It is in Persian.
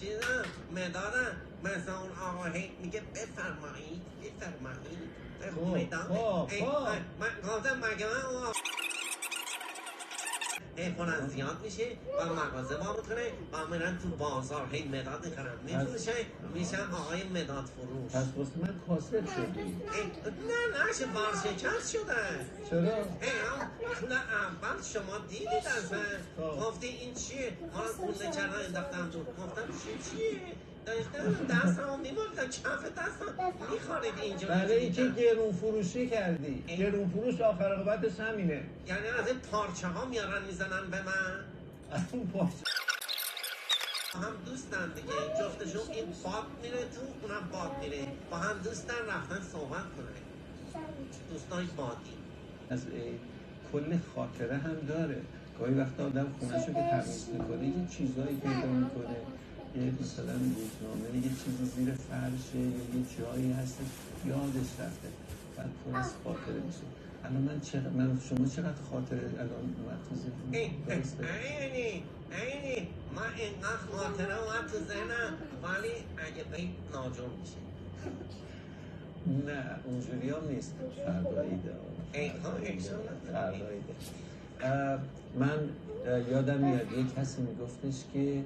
چیزا مدادم مثلا اون آقا هی میگه بفرمایید مداد من گفتم مگه من اون هی پرن زیاد میشه و مغازه با میکنه و میرن تو بازار هی مداد میخرن میشن آقای مداد فروش. پس واسه من کاسب شدی؟ نه نشه ورشکست شده. چرا؟ نه اول شما دیدید از من گفتی این چیه؟ ما گونه چرا انداختم تو گفتم چیه؟ دستم میبردم کف دستم میخوارید اینجا. برای اینکه گرون فروشی کردی. گرون فروش آخر عاقبتش همینه. یعنی از این پارچه ها میارن میزنن به من؟ از اون پارچه هم دوستن دیگه جفتشون این باد میره تو اونم باد میره با هم دوستن رفتن صحبت کنه دوستای بادی. از کل خاطره هم داره. گاهی وقتا آدم خونه‌شو که تمیز میکنه یه چیزایی پیدا میکنه، یه مثلا روزنامه یه چیزی زیر فرشه یا یه جایی هستش یادش رفته بعد پر از خاطره میشه. الان من شما چقدر خاطره الان اومد تو ذهنم؟ اینی من اینقدر خاطره اومد تو ذهنم ولی اگه بید ناجور میشه. نه اونجوری هم نیست. فرداییده. من یادم میاد یک کسی میگفتش که